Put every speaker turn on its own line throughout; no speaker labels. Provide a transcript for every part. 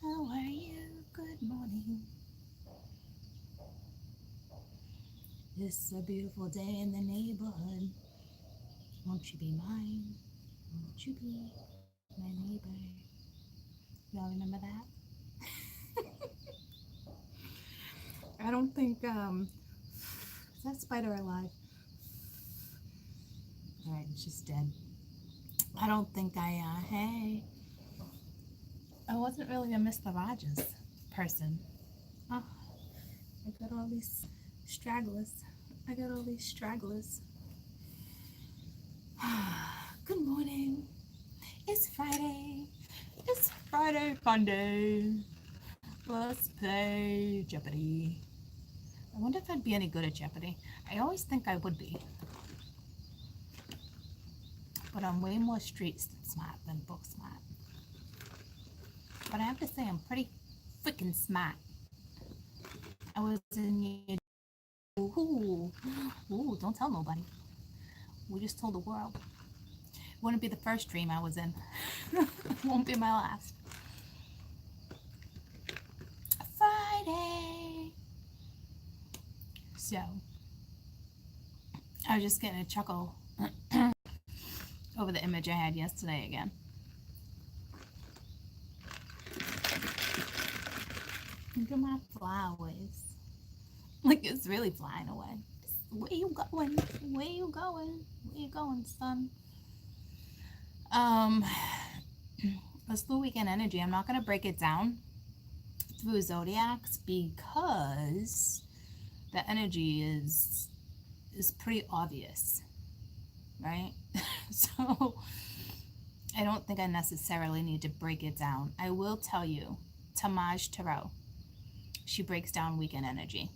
How are you? Good morning. It's a beautiful day in the neighborhood. Won't you be mine? Won't you be my neighbor? Y'all remember that? I don't think is that spider alive? Alright, it's just dead. I don't think hey. I wasn't really a Mr. Rogers person. Oh, I got all these stragglers. I got all these stragglers. Good morning. It's Friday. It's Friday fun day. Let's play Jeopardy. I wonder if I'd be any good at Jeopardy. I always think I would be. But I'm way more street smart than book smart. But I have to say I'm pretty freaking smart. I was in your ooh, don't tell nobody. We just told the world. It wouldn't be the first dream I was in. It won't be my last. Friday. So, I was just getting a chuckle over the image I had yesterday again. Look at my flowers. Like it's really flying away. Where you going? Where you going? Where you going, son? Let's do WkEnd Energy. I'm not gonna break it down through zodiacs because the energy is pretty obvious, right? So I don't think I necessarily need to break it down. I will tell you, Tamaj Tarot, she breaks down WkEnd Energy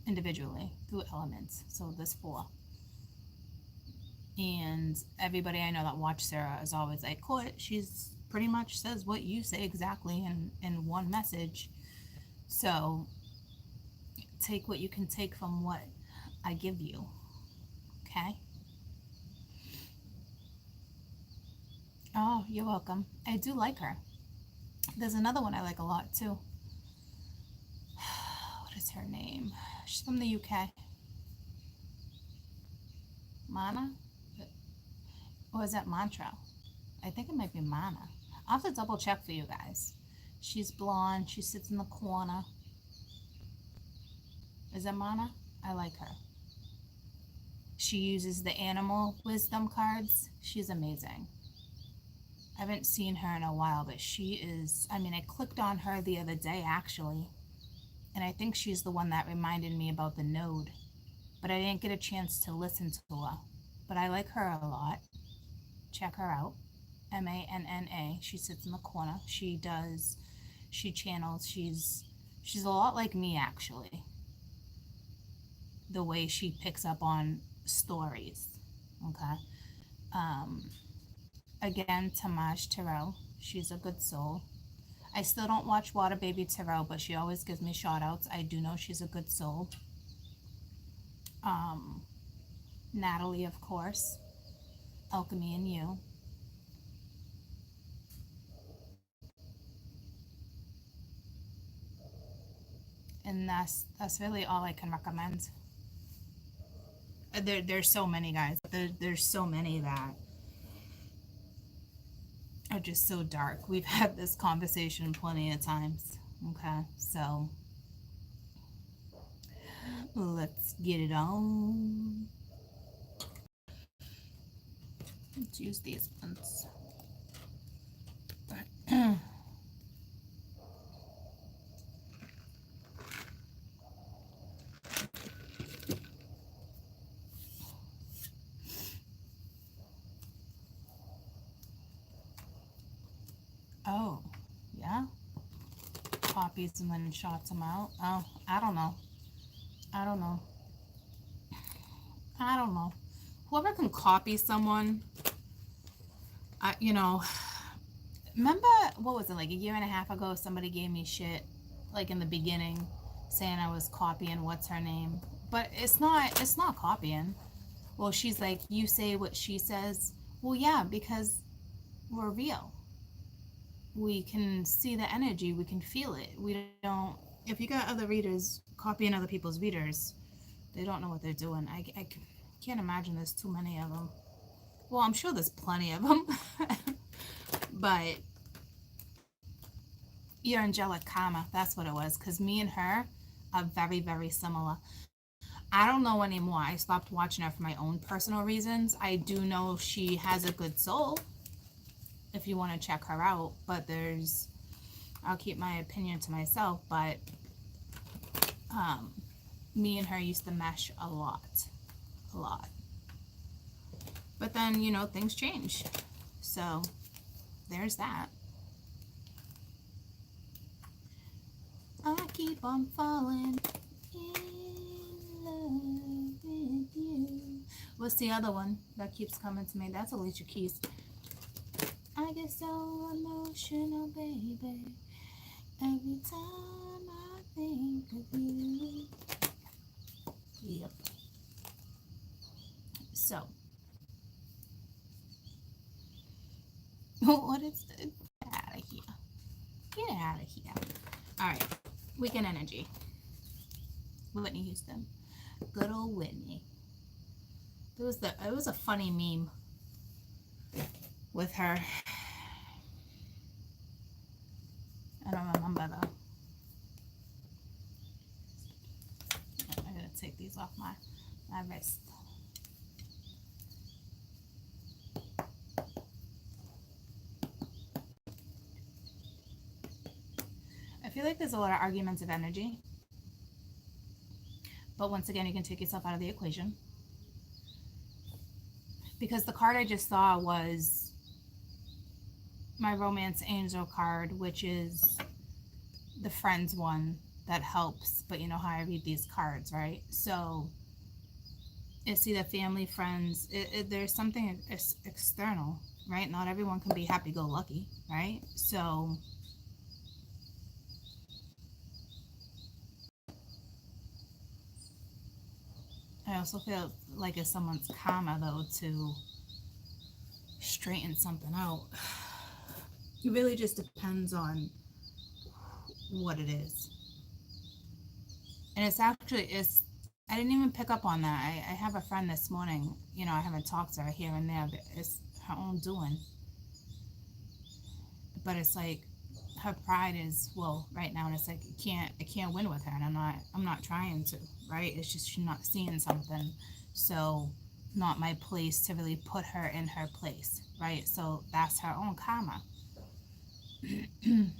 individually through elements. So there's 4. And everybody I know that watch Sarah is always like, Court, she's pretty much says what you say exactly in one message. So take what you can take from what I give you. Okay? Oh, you're welcome. I do like her. There's another one I like a lot too. What is her name? She's from the UK. Mana? Or is that Mantra? I think it might be Mana. I'll have to double check for you guys. She's blonde. She sits in the corner. Is that Mana? I like her. She uses the animal wisdom cards. She's amazing. I haven't seen her in a while, but she is, I mean, I clicked on her the other day actually, and I think she's the one that reminded me about the node, but I didn't get a chance to listen to her. But I like her a lot. Check her out. Manna. She sits in the corner. She channels. She's a lot like me actually. The way she picks up on stories. Okay. Again, Tamaj Tarot. She's a good soul. I still don't watch Water Baby Tarot, but she always gives me shout outs. I do know she's a good soul. Natalie, of course. Alchemy and You. And that's really all I can recommend. There's so many guys. There's so many that are just so dark. We've had this conversation plenty of times. Okay, so let's get it on. Let's use these ones. Oh, yeah. Copies and then shots them out. Oh, I don't know. I don't know. I don't know. Whoever can copy someone, you know, remember, what was it, like a year and a half ago, somebody gave me shit, like in the beginning, saying I was copying what's her name. But it's not copying. Well, she's like, you say what she says. Well, yeah, because we're real. we can see the energy, we can feel it. We don't, if you got other readers copying other people's readers, they don't know what they're doing. I can't imagine there's too many of them. Well, I'm sure there's plenty of them, but your angelic karma, that's what it was. Because me and her are very, very similar. I don't know anymore. I stopped watching her for my own personal reasons. I do know she has a good soul if you want to check her out, but I'll keep my opinion to myself, but um, me and her used to mesh a lot, a lot. But then, things change. So there's that. I keep on falling in love with you. What's the other one that keeps coming to me? That's Alicia Keys. I get so emotional, baby, every time I think of you. Yep. So, what is it? Get out of here. Get out of here. All right. WkEnd Energy. Whitney Houston. Good old Whitney. It was a funny meme with her. I don't remember though. I'm gonna take these off my wrist. I feel like there's a lot of arguments of energy, but once again, you can take yourself out of the equation, because the card I just saw was my romance angel card, which is the friends one that helps, but you know how I read these cards, right? So it's either family, friends, there's something external, right? Not everyone can be happy-go-lucky, right? So I also feel like it's someone's karma, though, to straighten something out. It really just depends on what it is. And I didn't even pick up on that. I have a friend this morning, I haven't talked to her here and there, but it's her own doing. But it's like her pride is, well, right now, and it's like I can't win with her, and I'm not trying to, right? It's just she's not seeing something. So not my place to really put her in her place, right? So that's her own karma. It's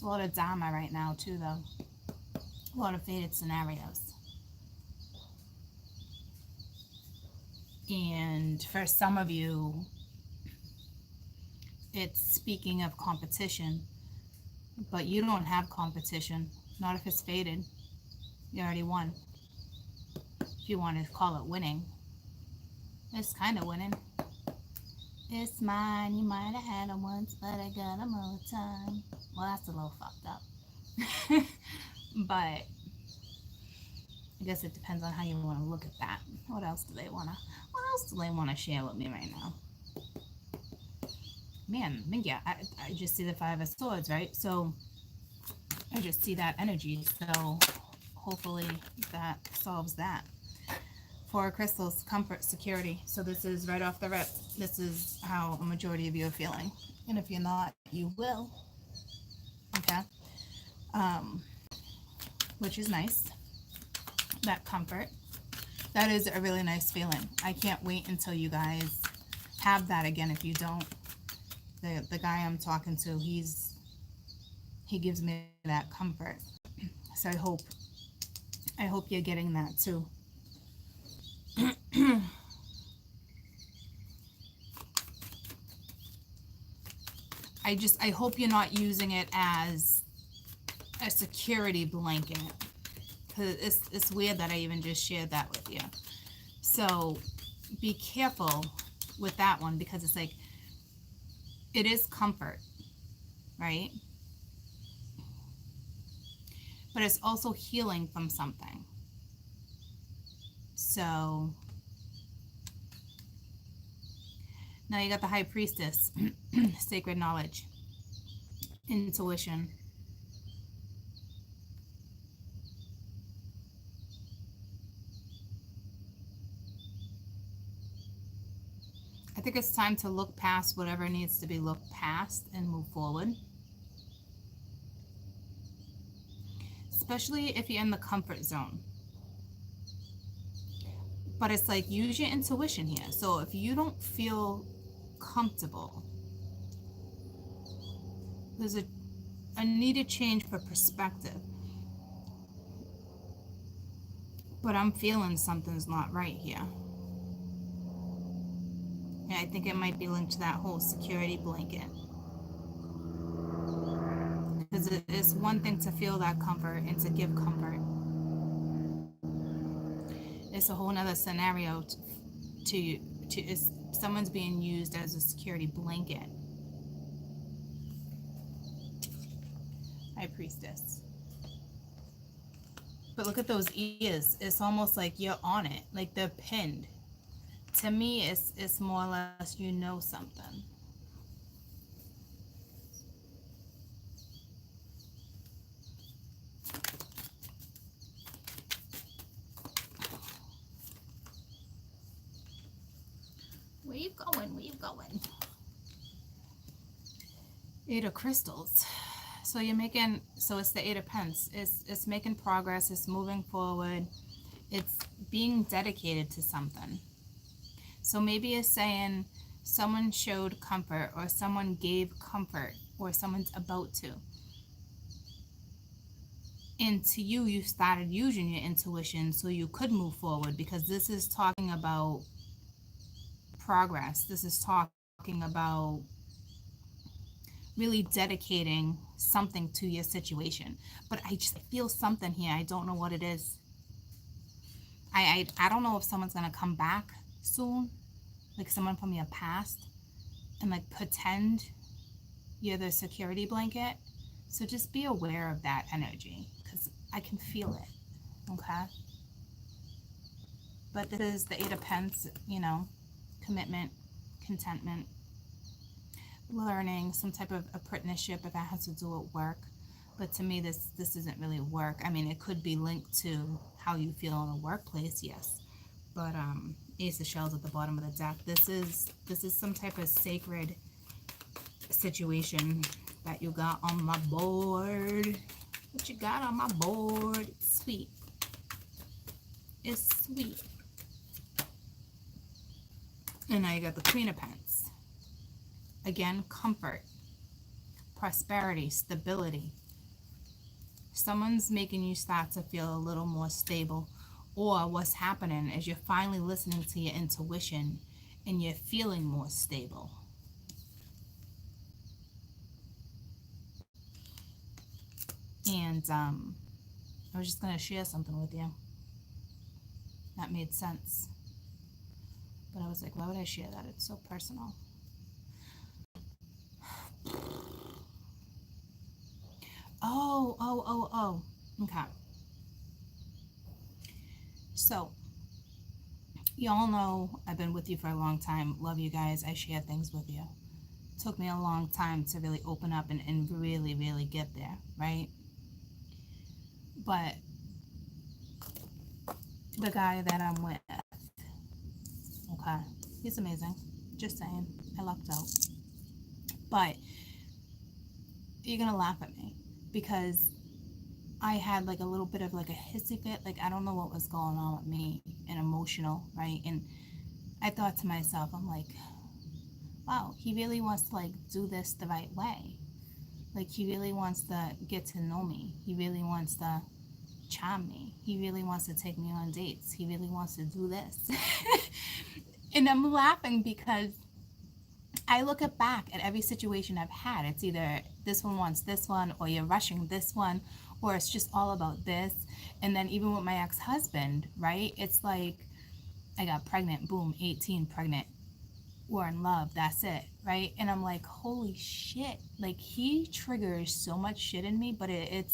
a lot of drama right now too, though. A lot of faded scenarios. And for some of you, it's speaking of competition, but you don't have competition. Not if it's faded. You already won. If you want to call it winning, it's kind of winning. It's mine. You might have had it once, but I got them all the time. Well, that's a little fucked up. But I guess it depends on how you want to look at that. What else do they want to share with me right now? Man, yeah, I just see the Five of Swords, right? So I just see that energy. So hopefully that solves that. Four of Crystals, comfort, security. So this is right off the rip. This is how a majority of you are feeling. And if you're not, you will. Okay? Which is nice. That comfort. That is a really nice feeling. I can't wait until you guys have that again. If you don't, the guy I'm talking to, he gives me that comfort. So I hope you're getting that too. I hope you're not using it as a security blanket. Cause it's weird that I even just shared that with you. So be careful with that one, because it's like, it is comfort, right? But it's also healing from something. So Now you got the High Priestess, sacred knowledge, intuition. I think it's time to look past whatever needs to be looked past and move forward. Especially if you're in the comfort zone. But it's like use your intuition here. So if you don't feel comfortable, there's a needed change for perspective. But I'm feeling something's not right here. And I think it might be linked to that whole security blanket. Because it is one thing to feel that comfort and to give comfort. It's a whole nother scenario to is someone's being used as a security blanket. High Priestess. But look at those ears. It's almost like you're on it, like they're pinned. To me, it's more or less you know something. Where you going? Where you going? Eight of Crystals. So you're making, so it's the Eight of Pence. It's making progress. It's moving forward. It's being dedicated to something. So maybe it's saying someone showed comfort or someone gave comfort or someone's about to. And to you, you started using your intuition so you could move forward because this is talking about progress. This is talking about really dedicating something to your situation. But I just feel something here. I don't know what it is. I don't know if someone's gonna come back soon, like someone from your past, and like pretend you're the security blanket. So just be aware of that energy because I can feel it. Okay. But this is the Eight of Pence, commitment, contentment, learning, some type of apprenticeship if that has to do with work. But to me, this isn't really work. I mean, it could be linked to how you feel in the workplace, yes. But Ace of Shells at the bottom of the deck. This is some type of sacred situation that you got on my board. What you got on my board? It's sweet. It's sweet. And now you got the Queen of Pence. Again, comfort, prosperity, stability. Someone's making you start to feel a little more stable. Or what's happening is you're finally listening to your intuition and you're feeling more stable. And I was just going to share something with you that made sense. But I was like, why would I share that? It's so personal. Oh. Okay. So, y'all know I've been with you for a long time. Love you guys. I share things with you. It took me a long time to really open up and really, really get there, right? But the guy that I'm with, okay, he's amazing. Just saying. I lucked out. But you're going to laugh at me because I had like a little bit of like a hissy fit. Like, I don't know what was going on with me and emotional, right? And I thought to myself, I'm like, wow, he really wants to like do this the right way. Like, he really wants to get to know me. He really wants to charm me. He really wants to take me on dates. He really wants to do this. And I'm laughing because I look at back at every situation I've had. It's either this one wants this one, or you're rushing this one, or it's just all about this. And then even with my ex-husband, right? It's like I got pregnant, boom, 18 pregnant. We're in love, that's it, right? And I'm like, holy shit. Like, he triggers so much shit in me, but it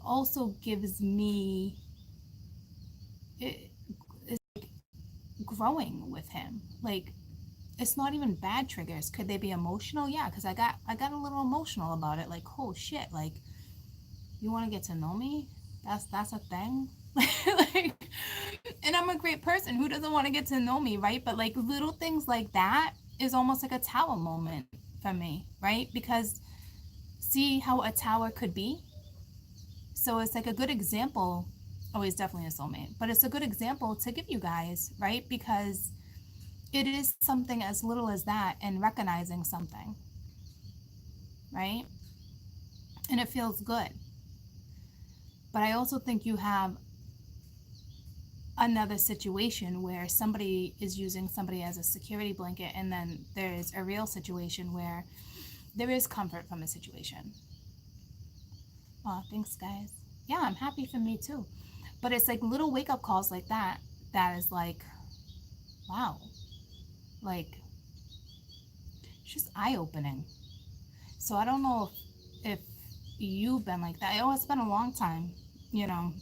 also gives me it's like growing with him. Like, it's not even bad triggers. Could they be emotional? Yeah, because I got a little emotional about it. Like, oh shit, like, you want to get to know me? That's a thing. Like, and I'm a great person. Who doesn't want to get to know me, right? But like little things like that is almost like a tower moment for me, right? Because see how a tower could be? So it's like a good example. Oh, he's definitely a soulmate, but it's a good example to give you guys, right? Because it is something as little as that and recognizing something, right? And it feels good. But I also think you have another situation where somebody is using somebody as a security blanket, and then there's a real situation where there is comfort from a situation. Oh, thanks, guys. Yeah, I'm happy for me too. But it's like little wake up calls like that that is like, wow, like it's just eye opening. So I don't know if you've been like that. Oh, it's been a long time, you know.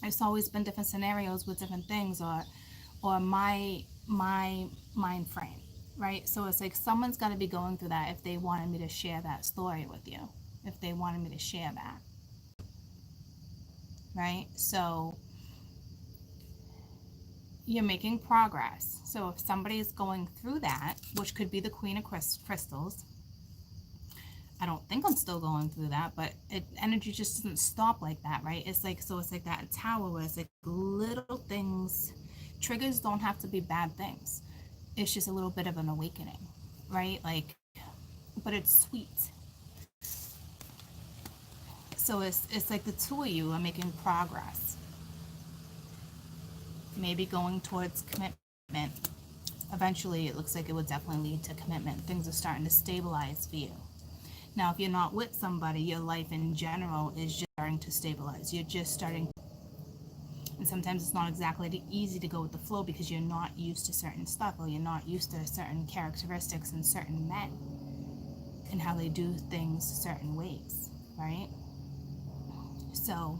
It's always been different scenarios with different things, or my mind frame, right? So it's like someone's got to be going through that if they wanted me to share that story with you, if they wanted me to share that, right? So you're making progress. So if somebody is going through that, which could be the Queen of Crystals, I don't think I'm still going through that, but energy just doesn't stop like that, right? It's like, so it's like that tower where it's like little things. Triggers don't have to be bad things. It's just a little bit of an awakening, right? Like, but it's sweet. So it's like the two of you are making progress. Maybe going towards commitment. Eventually, it looks like it would definitely lead to commitment. Things are starting to stabilize for you. Now, if you're not with somebody, your life in general is just starting to stabilize. You're just starting, and sometimes it's not exactly easy to go with the flow because you're not used to certain stuff, or you're not used to certain characteristics in certain men and how they do things certain ways, right? So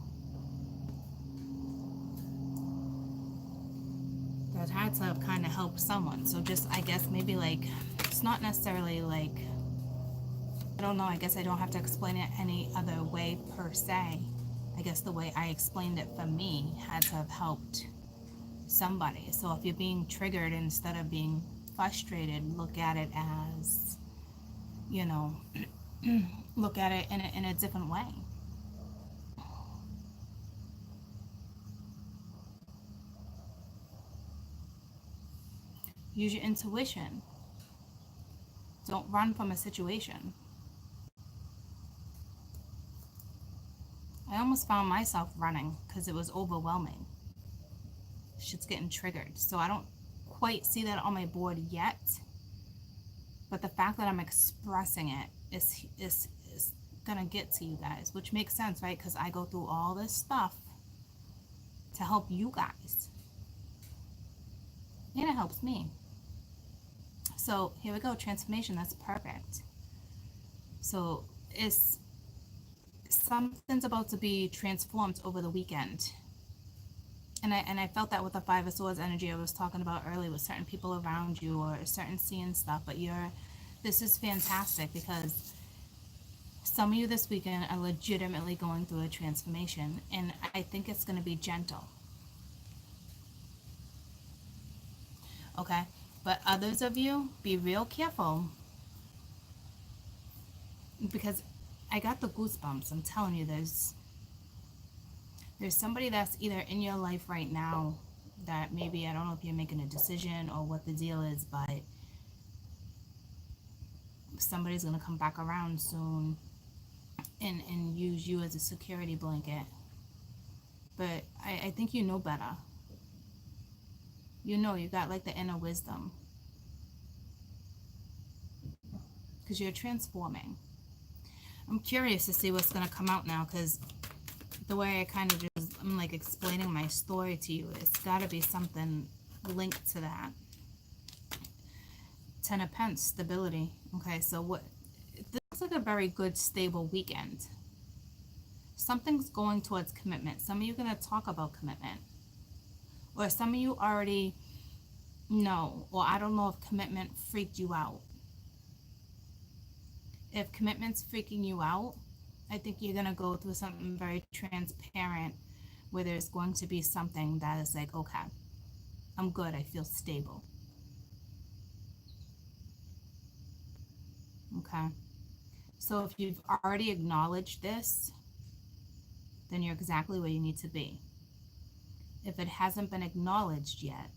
that had to kind of help someone. So just, I guess maybe like, it's not necessarily like, I don't know, I guess I don't have to explain it any other way per se. I guess the way I explained it for me had to have helped somebody. So if you're being triggered, instead of being frustrated, look at it as, you know, look at it in a different way. Use your intuition. Don't run from a situation. I almost found myself running because it was overwhelming. Shit's getting triggered. So I don't quite see that on my board yet. But the fact that I'm expressing it is gonna get to you guys, which makes sense, right? Because I go through all this stuff to help you guys. And it helps me. So here we go, transformation, that's perfect. So it's something's about to be transformed over the weekend. And I felt that with the Five of Swords energy I was talking about earlier, with certain people around you or certain seeing stuff. But this is fantastic because some of you this weekend are legitimately going through a transformation, and I think it's going to be gentle. Okay? But others of you, be real careful, because I got the goosebumps. I'm telling you, there's somebody that's either in your life right now that maybe, I don't know if you're making a decision or what the deal is, but somebody's going to come back around soon and use you as a security blanket. But I think you know better. You know, you got like the inner wisdom, because you're transforming. I'm curious to see what's going to come out now, because the way I kind of just, I'm like explaining my story to you, it's got to be something linked to that. Ten of Pence, stability. Okay, so what, this looks like a very good, stable weekend. Something's going towards commitment. Some of you are going to talk about commitment. Or some of you already No, or I don't know if commitment freaked you out. If commitment's freaking you out, I think you're going to go through something very transparent where there's going to be something that is like, okay, I'm good, I feel stable. Okay. So if you've already acknowledged this, then you're exactly where you need to be. If it hasn't been acknowledged yet,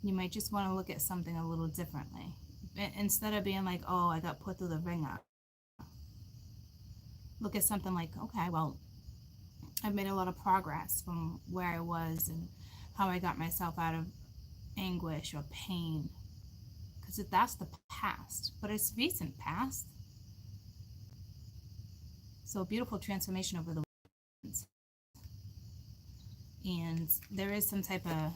you might just want to look at something a little differently. Instead of being like, oh, I got put through the ringer, look at something like, okay, well, I've made a lot of progress from where I was and how I got myself out of anguish or pain. Because that's the past, but it's recent past. So a beautiful transformation over the weekends. And there is some type of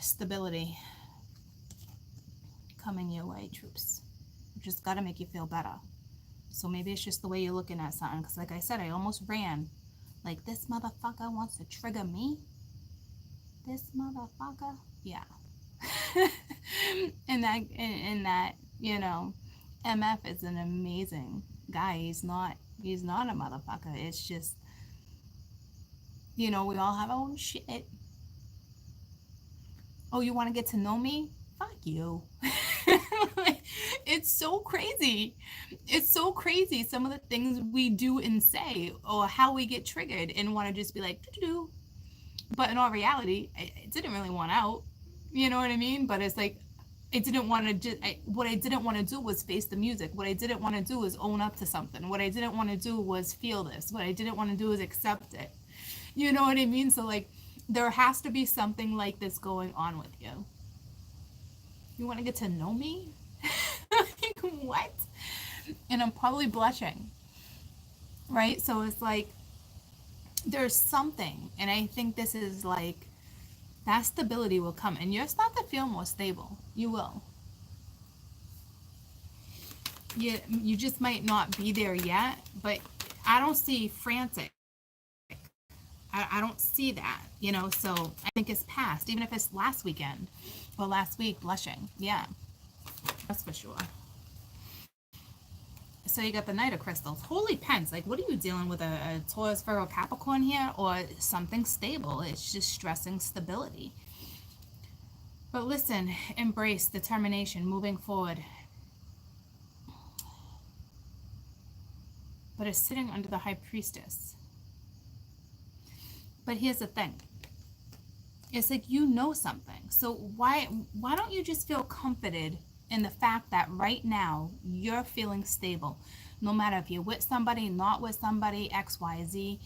stability coming your way, troops. Just got to make you feel better. So maybe it's just the way you're looking at something. Because like I said, I almost ran. Like, this motherfucker wants to trigger me? This motherfucker? Yeah. and that, MF is an amazing guy. He's not a motherfucker. It's just, we all have our own shit. Oh, you want to get to know me? Fuck you. It's so crazy. It's so crazy. Some of the things we do and say, or how we get triggered and want to just be like, doo-doo. But in all reality, it didn't really want out. You know what I mean? But it's like, I didn't want to just, what I didn't want to do was face the music. What I didn't want to do was own up to something. What I didn't want to do was feel this. What I didn't want to do is accept it. You know what I mean? So, like, there has to be something like this going on with you. You want to get to know me? Like, what? And I'm probably blushing, right? So it's like, there's something. And I think this is like, that stability will come. And you'll start to feel more stable. You will. You just might not be there yet, but I don't see frantic. I don't see that, so I think it's past, even if it's last weekend or last week blushing. Yeah, that's for sure. So you got the Knight of Crystals. Holy pence, like, what are you dealing with, a Taurus, Virgo, Capricorn here, or something stable? It's just stressing stability. But listen, embrace determination, moving forward. But it's sitting under the High Priestess. But here's the thing. It's like, something. So why don't you just feel comforted in the fact that right now you're feeling stable? No matter if you're with somebody, not with somebody, X, Y, Z.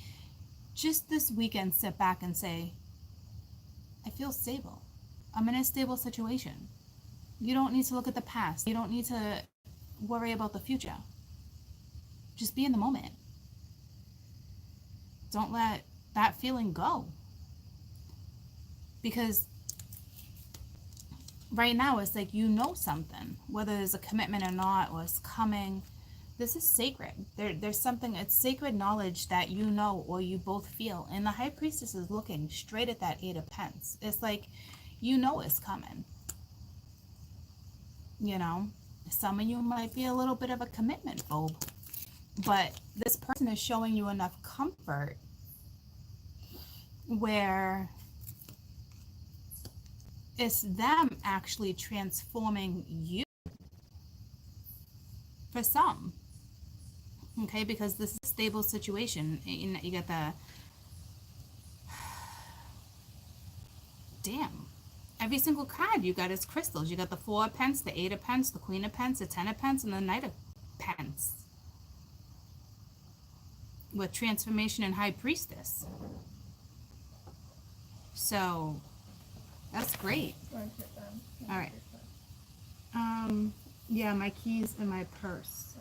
Just this weekend, sit back and say, I feel stable. I'm in a stable situation. You don't need to look at the past. You don't need to worry about the future. Just be in the moment. Don't let that feeling go. Because right now it's like, something, whether there's a commitment or not, or it's coming. This is sacred. There's something, it's sacred knowledge that or you both feel. And the High Priestess is looking straight at that Eight of Pence. It's like, it's coming. Some of you might be a little bit of a commitment phobe, but this person is showing you enough comfort where it's them actually transforming you for some. Okay, because this is a stable situation. You got the, damn, every single card you got is crystals. You got the Four of Pence, the Eight of Pence, the Queen of Pence, the Ten of Pence, and the Knight of Pence. With transformation and High Priestess. So that's great. All right. Yeah, my keys in my purse.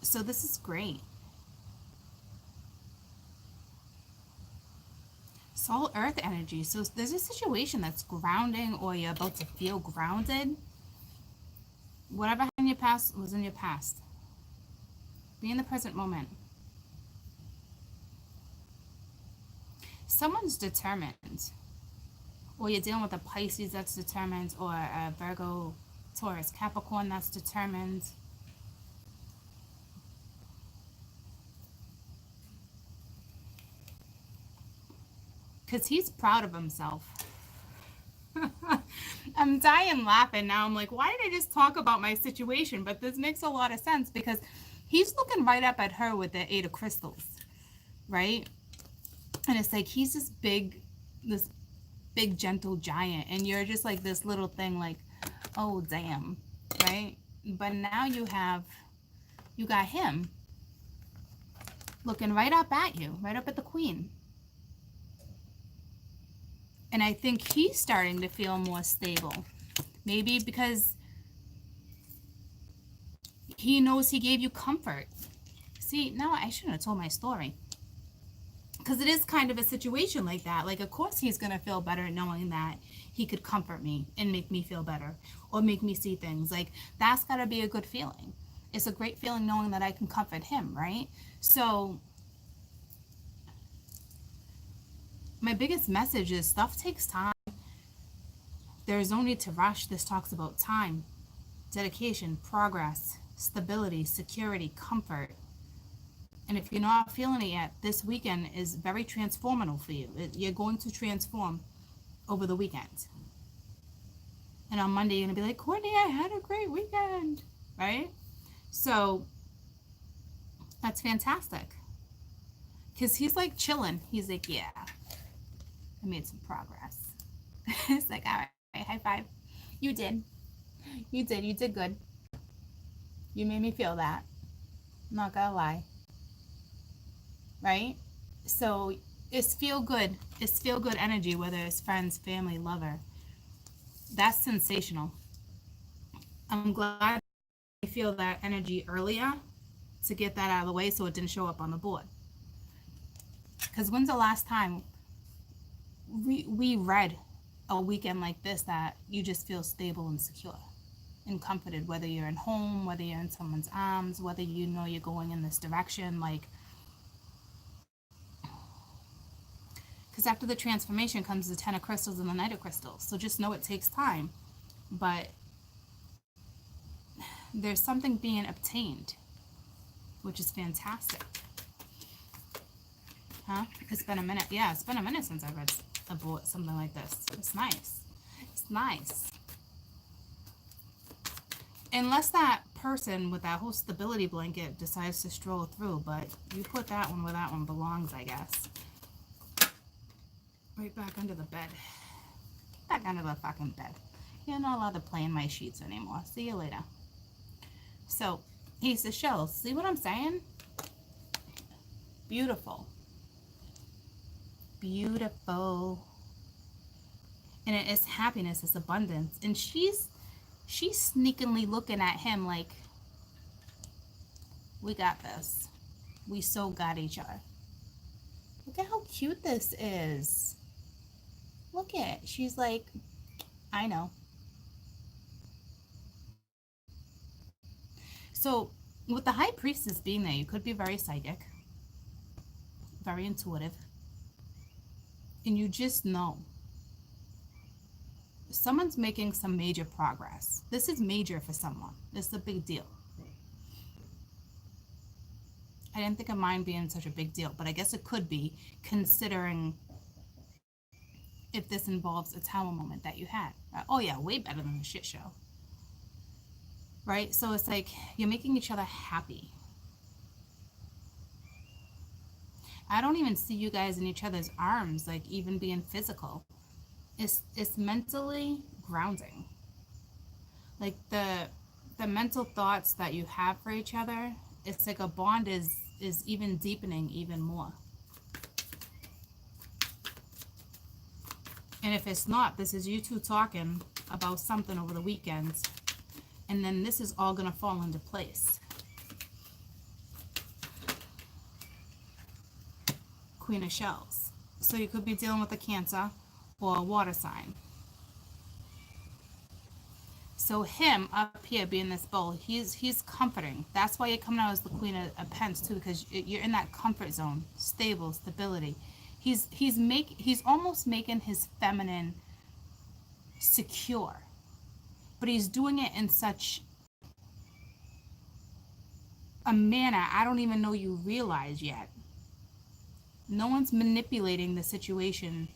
So this is great. Soul Earth energy. So there's a situation that's grounding, or you're about to feel grounded. Whatever happened in your past was in your past. Be in the present moment. Someone's determined, or you're dealing with a Pisces that's determined, or a Virgo, Taurus, Capricorn that's determined. Because he's proud of himself. I'm dying laughing now. I'm like, why did I just talk about my situation? But this makes a lot of sense because he's looking right up at her with the Eight of Crystals, right? And it's like he's this big gentle giant, and you're just like this little thing, like, oh damn, right? But now you got him looking right up at you, right up at the Queen. And I think he's starting to feel more stable. Maybe because he knows he gave you comfort. See, no, I shouldn't have told my story. Because it is kind of a situation like that. Like, of course he's going to feel better knowing that he could comfort me and make me feel better or make me see things. Like, that's got to be a good feeling. It's a great feeling knowing that I can comfort him, right? So my biggest message is stuff takes time. There's no need to rush. This talks about time, dedication, progress, stability, security, comfort. And if you're not feeling it yet, this weekend is very transformational for you. You're going to transform over the weekend. And on Monday, you're going to be like, Courtney, I had a great weekend, right? So that's fantastic. Because he's like chilling. He's like, yeah, I made some progress. It's like, all right, high five. You did. You did. You did good. You made me feel that. I'm not going to lie. Right? So it's feel good. It's feel good energy, whether it's friends, family, lover. That's sensational. I'm glad I feel that energy earlier to get that out of the way so it didn't show up on the board. Because when's the last time we read a weekend like this that you just feel stable and secure and comforted, whether you're in home, whether you're in someone's arms, whether you know you're going in this direction, like, because after the transformation comes the Ten of Crystals and the Knight of Crystals. So just know it takes time, but there's something being obtained, which is fantastic. Huh? It's been a minute. Yeah, it's been a minute since I read something like this. It's nice. It's nice. Unless that person with that whole stability blanket decides to stroll through, but you put that one where that one belongs, I guess. Right back under the bed. Back under the fucking bed. You're not allowed to play in my sheets anymore. See you later. So, Ace of Shells. See what I'm saying? Beautiful. Beautiful. And it is happiness, it's abundance. And she's sneakily looking at him like, we got this. We so got each other. Look at how cute this is. Look at it. She's like, I know. So with the High Priestess being there, you could be very psychic, very intuitive, and you just know someone's making some major progress. This is major for someone. This is a big deal. I didn't think of mine being such a big deal, but I guess it could be, considering if this involves a tower moment that you had. Oh yeah, way better than the shit show. Right? So it's like you're making each other happy. I don't even see you guys in each other's arms, like even being physical. It's mentally grounding. Like the mental thoughts that you have for each other, it's like a bond is even deepening even more. And if it's not, this is you two talking about something over the weekend, and then this is all going to fall into place. Queen of Shells. So you could be dealing with a Cancer or a water sign. So him up here being this bull, he's comforting. That's why you're coming out as the Queen of Pence too, because you're in that comfort zone, stable, stability. He's almost making his feminine secure, but he's doing it in such a manner I don't even know you realize yet. No one's manipulating the situation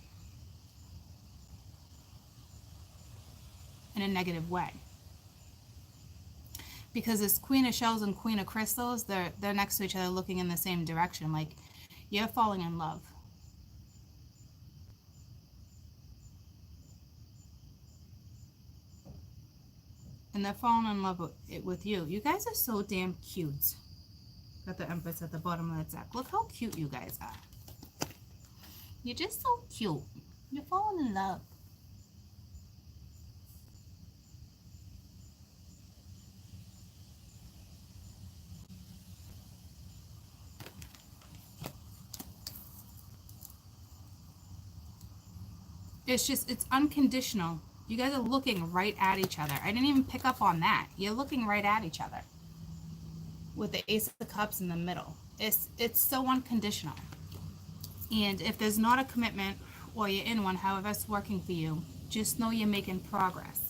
in a negative way. Because this Queen of Shells and Queen of Crystals, they're next to each other looking in the same direction. Like, you're falling in love. And they're falling in love with you. You guys are so damn cute. Got the Empress at the bottom of the deck. Look how cute you guys are. You're just so cute. You're falling in love. It's unconditional. You guys are looking right at each other. I didn't even pick up on that. You're looking right at each other. With the Ace of Cups in the middle. It's so unconditional. And if there's not a commitment or you're in one, however it's working for you, just know you're making progress.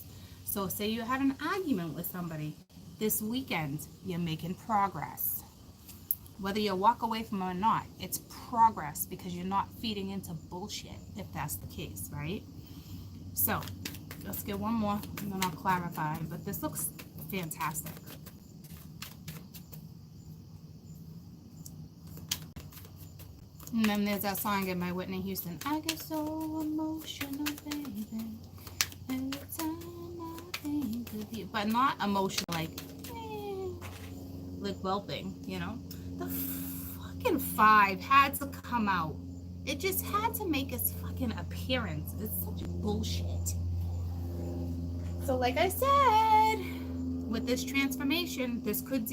So say you had an argument with somebody this weekend, you're making progress. Whether you walk away from it or not, it's progress because you're not feeding into bullshit, if that's the case, right? So let's get one more and then I'll clarify. But this looks fantastic. And then there's that song by Whitney Houston. I get so emotional, baby, every time I think of you. But not emotional like whelping, you know? The fucking 5 had to come out. It just had to make its fucking appearance. It's such bullshit. So like I said, with this transformation, this could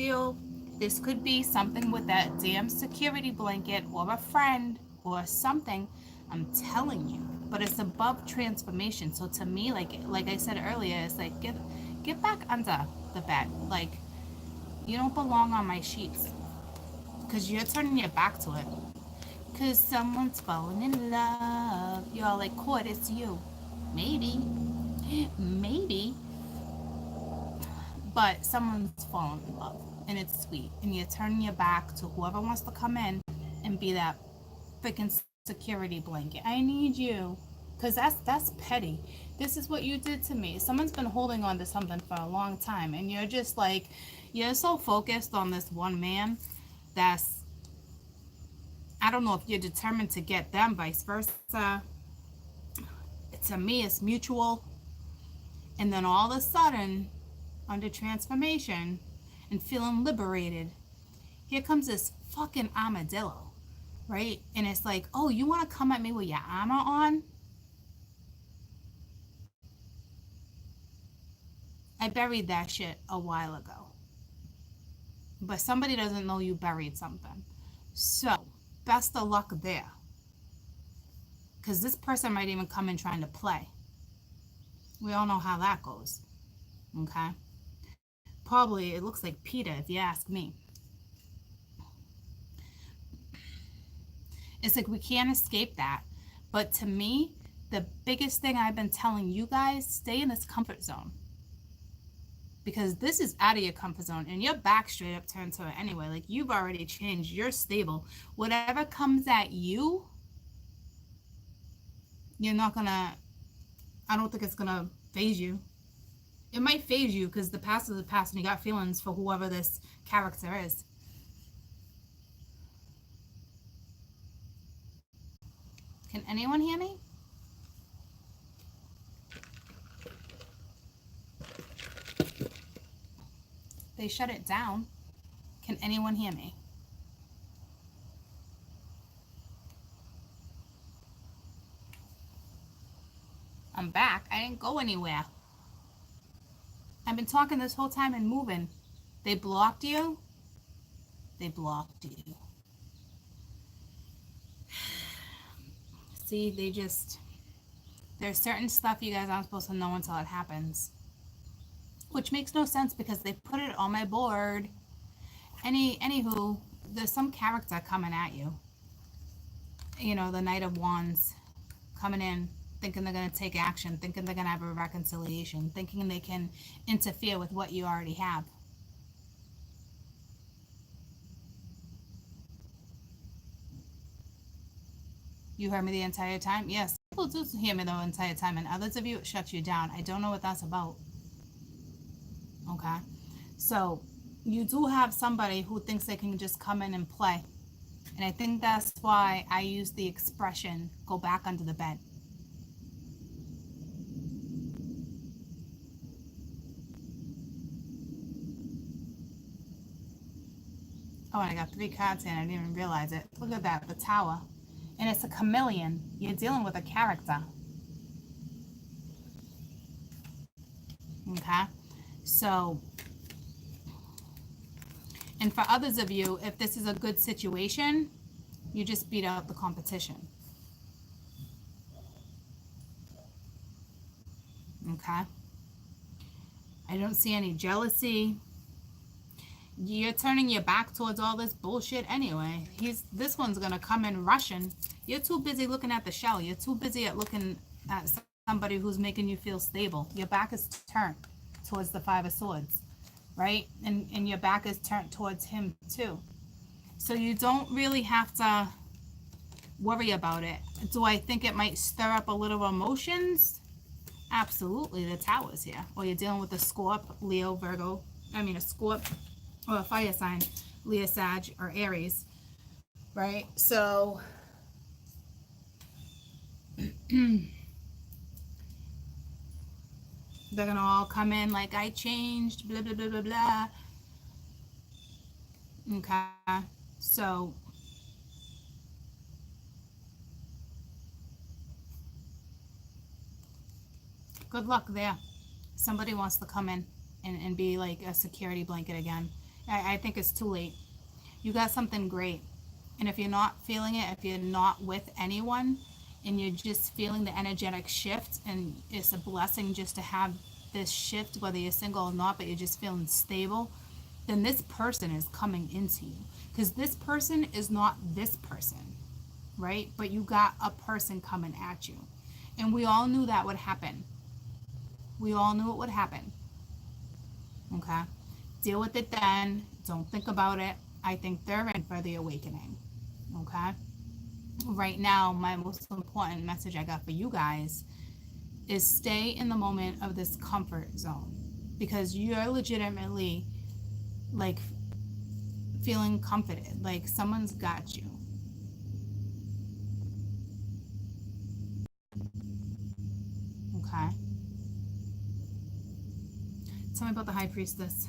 be something with that damn security blanket or a friend or something. I'm telling you. But it's above transformation. So to me, like I said earlier, it's like get back under the bed. Like, you don't belong on my sheets. Because you're turning your back to it. Because someone's falling in love. You're all like, Court, it's you. Maybe. Maybe. But someone's falling in love. And it's sweet. And you're turning your back to whoever wants to come in and be that freaking security blanket. I need you. Because that's petty. This is what you did to me. Someone's been holding on to something for a long time. And you're just like, you're so focused on this one man. That's, I don't know if you're determined to get them, vice versa. To me, it's mutual. And then all of a sudden, under transformation and feeling liberated, here comes this fucking armadillo, right? And it's like, oh, you want to come at me with your armor on? I buried that shit a while ago. But somebody doesn't know you buried something. So, best of luck there. Because this person might even come in trying to play. We all know how that goes. Okay? Probably, it looks like Peter, if you ask me. It's like we can't escape that. But to me, the biggest thing I've been telling you guys, stay in this comfort zone. Because this is out of your comfort zone and your back straight up turned to it anyway. Like, you've already changed. You're stable. Whatever comes at you, you're not gonna, I don't think it's gonna phase you. It might phase you because the past is the past and you got feelings for whoever this character is. Can anyone hear me? They shut it down. Can anyone hear me? I'm back. I didn't go anywhere. I've been talking this whole time and moving. They blocked you? They blocked you. See, there's certain stuff you guys aren't supposed to know until it happens. Which makes no sense because they put it on my board. Anywho, there's some character coming at you. the Knight of Wands coming in, thinking they're going to take action, thinking they're going to have a reconciliation, thinking they can interfere with what you already have. You heard me the entire time? Yes, people do hear me the entire time, and others of you, it shuts you down. I don't know what that's about. Okay? So, you do have somebody who thinks they can just come in and play. And I think that's why I use the expression, go back under the bed. Oh, and I got 3 cards in. I didn't even realize it. Look at that, the Tower. And it's a chameleon. You're dealing with a character. Okay? So, and for others of you, if this is a good situation, you just beat out the competition. Okay? I don't see any jealousy. You're turning your back towards all this bullshit anyway. This one's gonna come in rushing. You're too busy looking at the shell. You're too busy at looking at somebody who's making you feel stable. Your back is turned towards the 5 of Swords, right? And your back is turned towards him too. So you don't really have to worry about it. Do I think it might stir up a little emotions? Absolutely, the Tower's here. Or you're dealing with a Scorp, Leo, Virgo. I mean a Scorp or a fire sign, Leo, Sag, or Aries, right? So they're gonna all come in like, I changed, blah blah blah blah blah. Okay, so good luck there. Somebody wants to come in and be like a security blanket again. I think it's too late. You got something great. And if you're not feeling it, if you're not with anyone and you're just feeling the energetic shift, and it's a blessing just to have this shift, whether you're single or not, but you're just feeling stable, then this person is coming into you. Because this person is not this person, right? But you got a person coming at you. And we all knew that would happen. We all knew it would happen. Okay? Deal with it then. Don't think about it. I think they're in for the awakening. Okay? Right now, my most important message I got for you guys is stay in the moment of this comfort zone, because you're legitimately like feeling comforted, like someone's got you. Okay? Tell me about the High Priestess.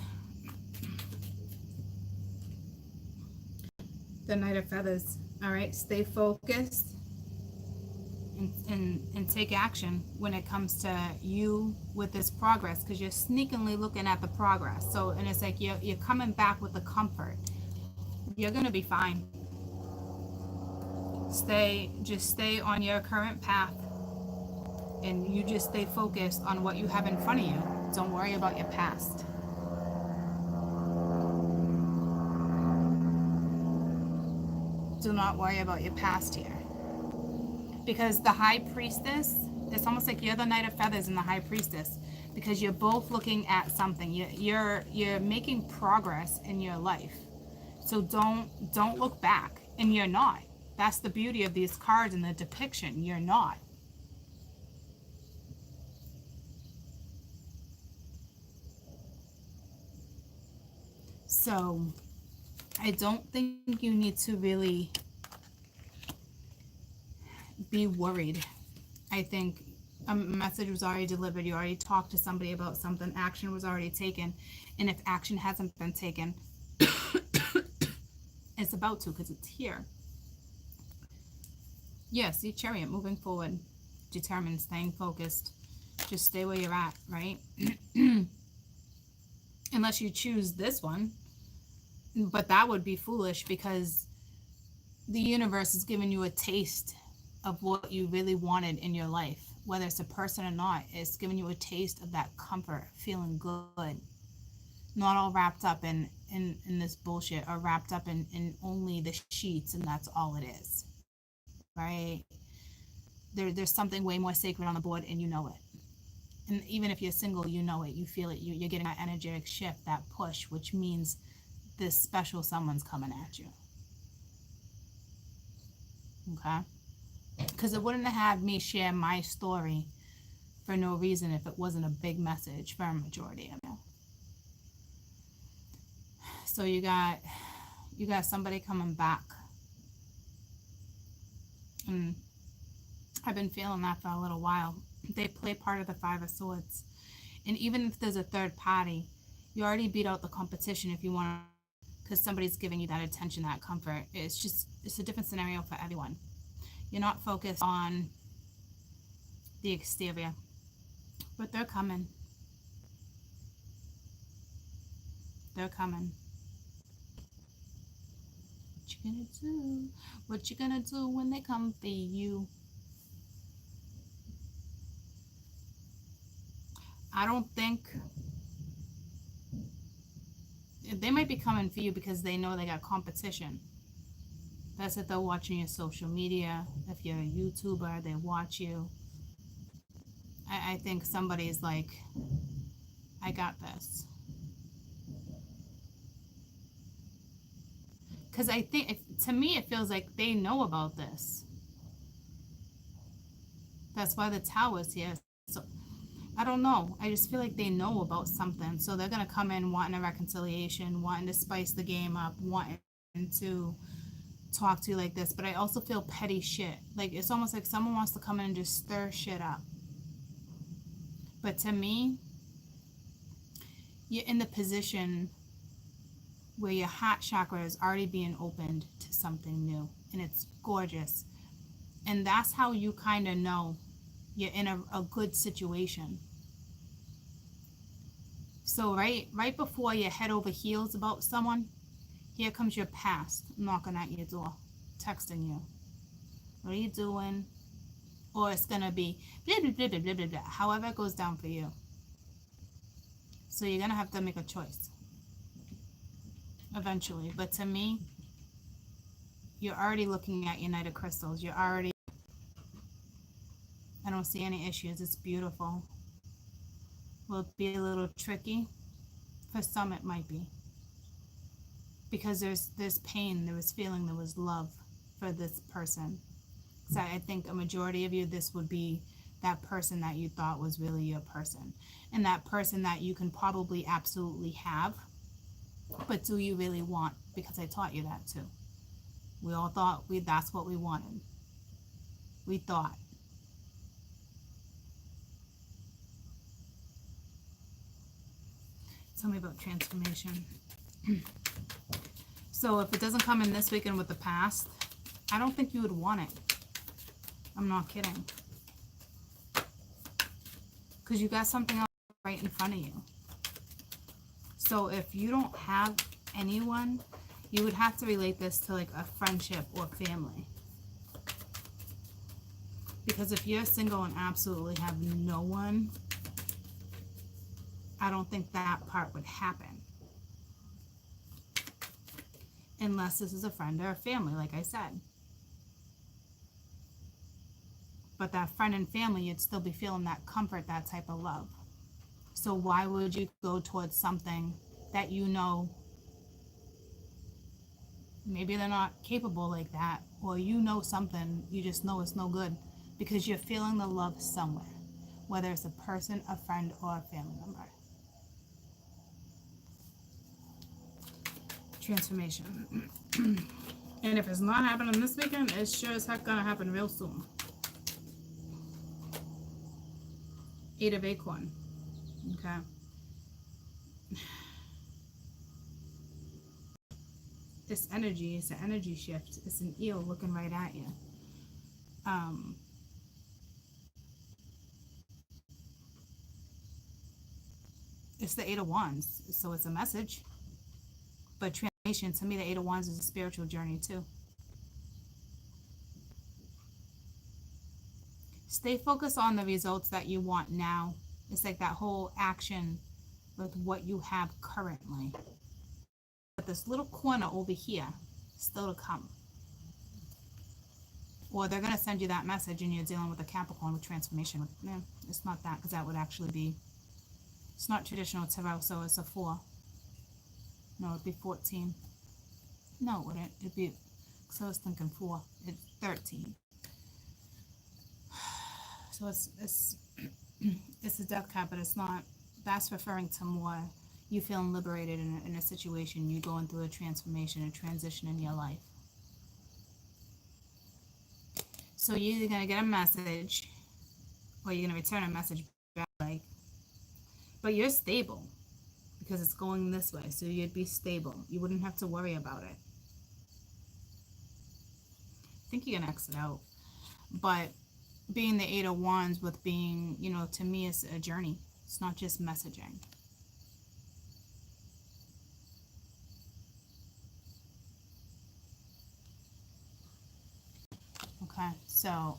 The Knight of Feathers. All right, stay focused and take action when it comes to you with this progress, because you're sneakily looking at the progress. So, and it's like you're coming back with the comfort. You're gonna be fine. Just stay on your current path, and you just stay focused on what you have in front of you. Don't worry about your past. Do not worry about your past here. Because the High Priestess, it's almost like you're the Knight of Feathers and the High Priestess, because you're both looking at something. You're making progress in your life. So don't look back, and you're not. That's the beauty of these cards and the depiction. You're not. So I don't think you need to really be worried. I think a message was already delivered. You already talked to somebody about something. Action was already taken. And if action hasn't been taken, it's about to, because it's here. Yeah, see, Chariot, moving forward, determined, staying focused. Just stay where you're at, right? Unless you choose this one. But that would be foolish, because the universe is giving you a taste of what you really wanted in your life. Whether it's a person or not, it's giving you a taste of that comfort, feeling good. Not all wrapped up in this bullshit, or wrapped up in only the sheets, and that's all it is. right? There's something way more sacred on the board, and you know it. And even if you're single, you know it. You feel it. You're getting that energetic shift, that push, which means this special someone's coming at you. Okay? Because it wouldn't have had me share my story for no reason if it wasn't a big message for a majority of you. So you got somebody coming back. And I've been feeling that for a little while. They play part of the Five of Swords. And even if there's a third party, you already beat out the competition if you want, because somebody's giving you that attention, that comfort. It's a different scenario for everyone. You're not focused on the exterior, but they're coming. They're coming. What you gonna do? What you gonna do when they come for you? I don't think they might be coming for you because they know they got competition. That's if they're watching your social media. If you're a YouTuber, they watch you. I think somebody's like, I got this. Because I think, to me, it feels like they know about this. That's why the Tower's here. So I don't know. I just feel like they know about something. So they're going to come in wanting a reconciliation, wanting to spice the game up, wanting to talk to you like this. But I also feel petty shit. Like, it's almost like someone wants to come in and just stir shit up. But to me, you're in the position where your heart chakra is already being opened to something new. And it's gorgeous. And that's how you kind of know you're in a good situation. So right before you're head over heels about someone, here comes your past knocking at your door, texting you. What are you doing? Or it's going to be blah, blah, blah, blah, blah, blah, blah, however it goes down for you. So you're going to have to make a choice eventually. But to me, you're already looking at your Knight of Crystals. I don't see any issues. It's beautiful. Will it be a little tricky? For some, it might be. Because there's pain, there was feeling, there was love for this person. So I think a majority of you, this would be that person that you thought was really your person. And that person that you can probably absolutely have. But do you really want? Because I taught you that too. We all thought that's what we wanted. We thought. Tell me about transformation. So if it doesn't come in this weekend with the past, I don't think you would want it. I'm not kidding. Because you got something else right in front of you. So if you don't have anyone, you would have to relate this to like a friendship or family. Because if you're single and absolutely have no one, I don't think that part would happen. Unless this is a friend or a family, like I said. But that friend and family, you'd still be feeling that comfort, that type of love. So why would you go towards something that you know maybe they're not capable like that, or you know something, you just know it's no good because you're feeling the love somewhere, whether it's a person, a friend, or a family member. Transformation. And if it's not happening this weekend, it's sure as heck gonna happen real soon. Eight of Acorn. Okay. This energy is an energy shift. It's an eel looking right at you. It's the Eight of Wands, so it's a message. But transformation, to me, the Eight of Wands is a spiritual journey too. Stay focused on the results that you want now. It's like that whole action with what you have currently. But this little corner over here, still to come. or they're going to send you that message and you're dealing with a Capricorn with transformation. It's not that, because that would actually be, it's not traditional tarot, so it's a 4. No, it'd be 14. No, it wouldn't. It'd be, so I was thinking 4. It's 13. So it's it's a death card, but it's not. That's referring to more you feeling liberated in a situation. You're going through a transformation, a transition in your life. So you're either gonna get a message, or you're gonna return a message back, like, but you're stable because it's going this way. So you'd be stable. You wouldn't have to worry about it. I think you're gonna exit out, but being the 8 of Wands with being, you know, to me, it's a journey. It's not just messaging. Okay, so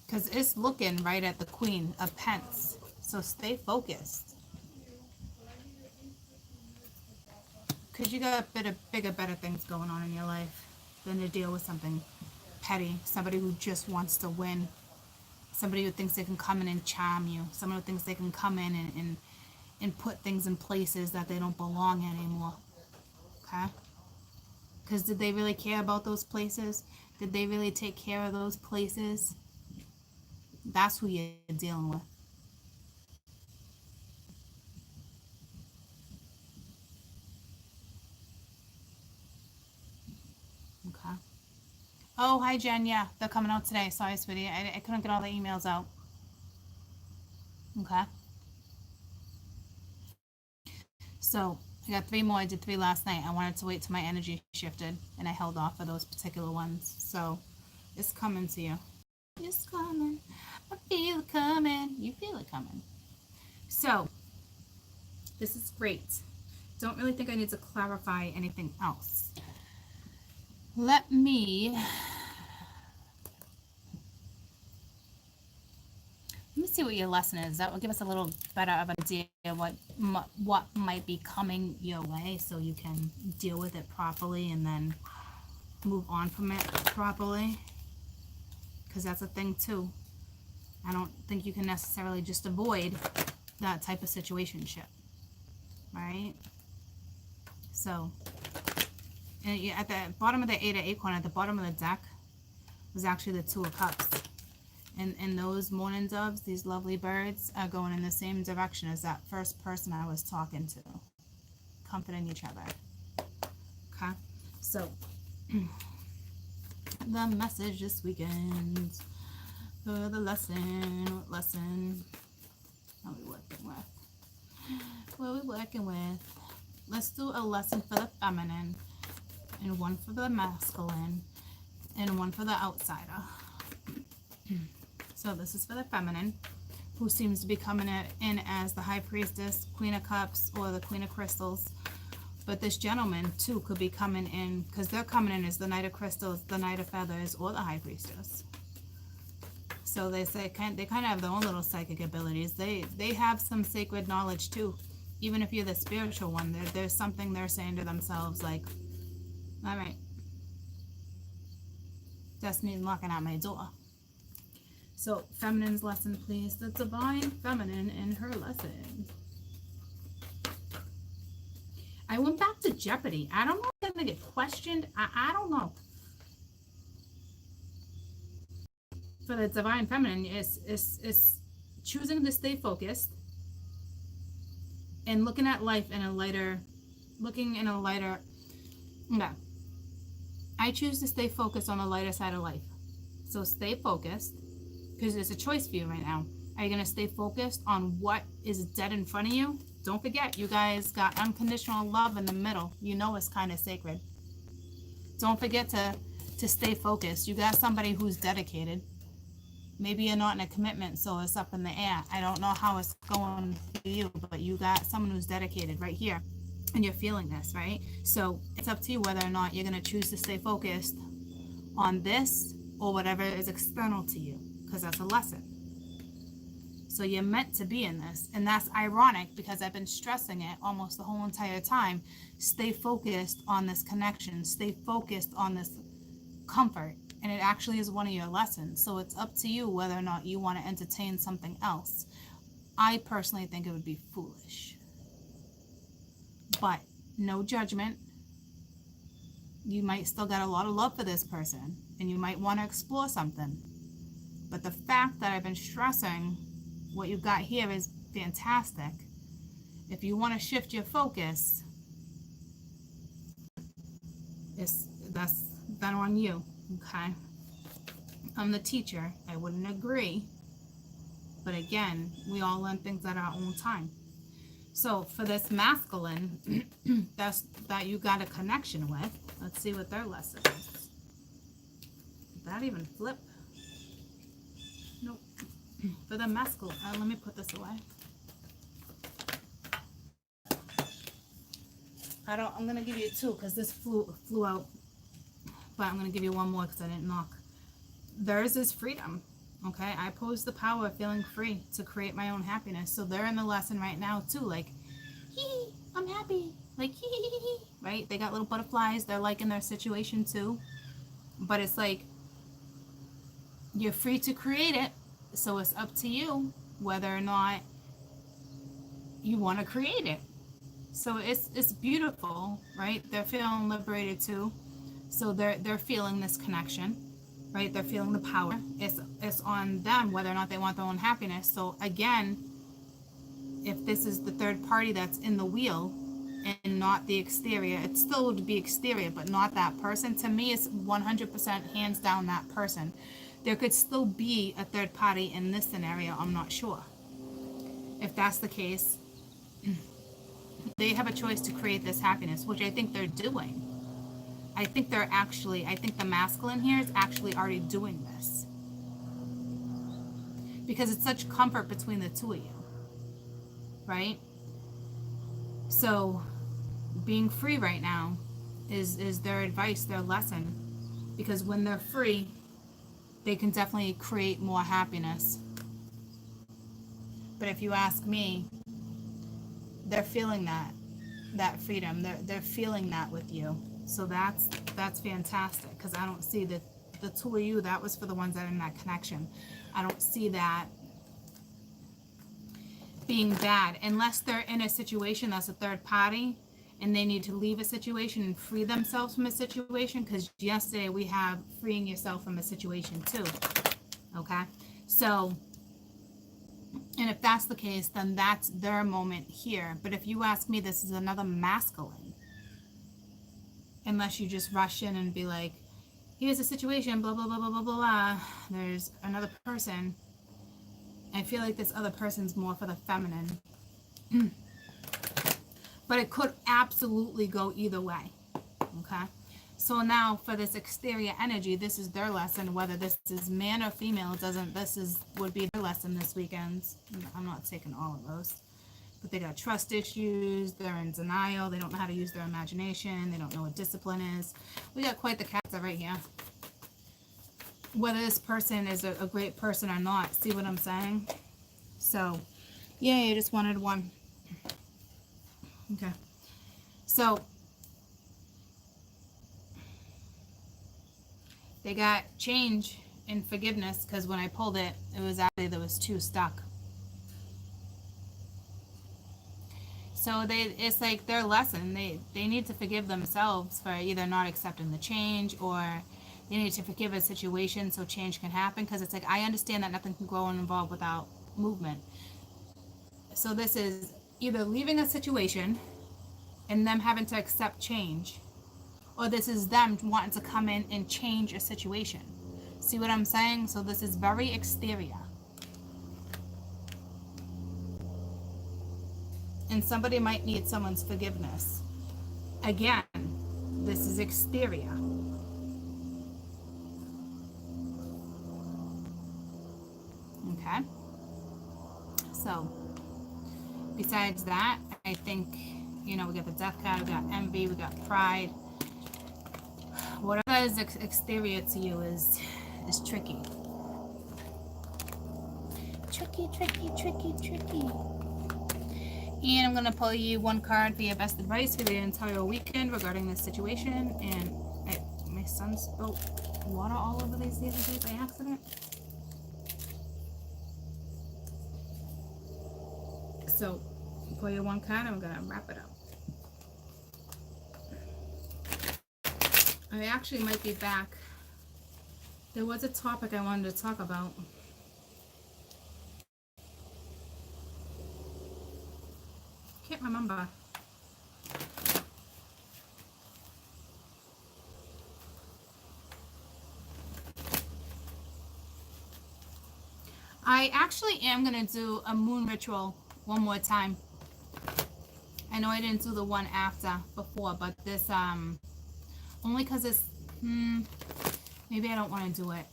because it's looking right at the Queen of Pence, so stay focused. Because you got bigger, better things going on in your life than to deal with something petty. Somebody who just wants to win. Somebody who thinks they can come in and charm you. Someone who thinks they can come in and put things in places that they don't belong anymore. Okay? Because did they really care about those places? Did they really take care of those places? That's who you're dealing with. Okay. Oh, hi, Jen. Yeah, they're coming out today. Sorry, sweetie. I couldn't get all the emails out. Okay. So I got 3 more. I did 3 last night. I wanted to wait till my energy shifted, and I held off for those particular ones. So it's coming to you. It's coming. I feel it coming. You feel it coming. So this is great. Don't really think I need to clarify anything else. Let me see what your lesson is. That will give us a little better of an idea of what might be coming your way, so you can deal with it properly and then move on from it properly. Because that's a thing too. I don't think you can necessarily just avoid that type of situationship, right? So, and at the bottom of the 8 of Acorn, at the bottom of the deck, was actually the 2 of Cups. And those mourning doves, these lovely birds, are going in the same direction as that first person I was talking to. Comforting each other. Okay? So, the message this weekend for the lesson. What lesson are we working with? What are we working with? Let's do a lesson for the feminine, and one for the masculine, and one for the outsider. So this is for the feminine, who seems to be coming in as the High Priestess, Queen of Cups, or the Queen of Crystals. But this gentleman, too, could be coming in, because they're coming in as the Knight of Crystals, the Knight of Feathers, or the High Priestess. So they say they kind of have their own little psychic abilities. They have some sacred knowledge, too. Even if you're the spiritual one, there's something they're saying to themselves, like, all right, Destiny's knocking at my door. So, feminine's lesson, please. The divine feminine in her lesson. I went back to Jeopardy. I don't know if I'm going to get questioned. I don't know. For the divine feminine, is choosing to stay focused and looking at life in a lighter, yeah. I choose to stay focused on the lighter side of life. So stay focused, because it's a choice for you right now. Are you going to stay focused on what is dead in front of you? Don't forget, you guys got unconditional love in the middle. You know it's kind of sacred. Don't forget to stay focused. You got somebody who's dedicated. Maybe you're not in a commitment, so it's up in the air. I don't know how it's going for you, but you got someone who's dedicated right here. And you're feeling this, right? So it's up to you whether or not you're going to choose to stay focused on this or whatever is external to you, because that's a lesson. So you're meant to be in this. And that's ironic because I've been stressing it almost the whole entire time. Stay focused on this connection. Stay focused on this comfort. And it actually is one of your lessons. So it's up to you whether or not you want to entertain something else. I personally think it would be foolish. But no judgment. You might still got a lot of love for this person. And you might want to explore something. But the fact that I've been stressing what you've got here is fantastic. If you want to shift your focus, that's then on you, okay? I'm the teacher. I wouldn't agree. But again, we all learn things at our own time. So for this masculine that you got a connection with, let's see what their lesson is. Did that even flip? Nope. For the masculine, let me put this away. I'm gonna give you two because this flew out, but I'm gonna give you one more because I didn't knock. Theirs is freedom. Okay, I pose the power of feeling free to create my own happiness. So they're in the lesson right now too, like, hee, I'm happy, like hee, right? They got little butterflies. They're like in their situation too, but it's like you're free to create it. So it's up to you whether or not you want to create it. So it's beautiful, right? They're feeling liberated too. So they're feeling this connection, right? They're feeling the power. It's on them whether or not they want their own happiness. So again, if this is the third party that's in the wheel and not the exterior, it still would be exterior, but not that person. To me, it's 100% hands down that person. There could still be a third party in this scenario. I'm not sure. If that's the case, they have a choice to create this happiness, which I think they're doing. I think the masculine here is actually already doing this. Because it's such comfort between the two of you. Right? So, being free right now is their advice, their lesson. Because when they're free, they can definitely create more happiness. But if you ask me, they're feeling that freedom. They're feeling that with you. So that's fantastic, because I don't see the two of you. That was for the ones that are in that connection. I don't see that being bad unless they're in a situation that's a third party and they need to leave a situation and free themselves from a situation, because yesterday we have freeing yourself from a situation too. Okay, so, and if that's the case, then that's their moment here. But if you ask me, this is another masculine, unless you just rush in and be like, here's a situation, blah blah blah blah blah blah, there's another person. I feel like this other person's more for the feminine. But it could absolutely go either way. Okay? So now for this exterior energy, this is their lesson. Whether this is man or female, would be their lesson this weekend. I'm not taking all of those. But they got trust issues, they're in denial, they don't know how to use their imagination, they don't know what discipline is. We got quite the cats right here. Whether this person is a great person or not, see what I'm saying? So, yeah, you just wanted one. Okay. So, they got change and forgiveness, because when I pulled it, it was actually there was two stuck. So it's like their lesson. They need to forgive themselves for either not accepting the change, or they need to forgive a situation so change can happen. Because it's like, I understand that nothing can grow and evolve without movement. So this is either leaving a situation and them having to accept change, or this is them wanting to come in and change a situation. See what I'm saying? So this is very exterior. And somebody might need someone's forgiveness. Again, this is exterior. Okay? So, besides that, I think, we got the death card, we got envy, we got pride. Whatever is exterior to you is tricky. Tricky, tricky, tricky, tricky. And I'm going to pull you one card for your best advice for the entire weekend regarding this situation. And my son spilled water all over these the other day by accident. So, pull you one card and I'm going to wrap it up. I actually might be back. There was a topic I wanted to talk about. Can't remember. I actually am going to do a moon ritual one more time. I know I didn't do the one after before, but this, only because it's, maybe I don't want to do it.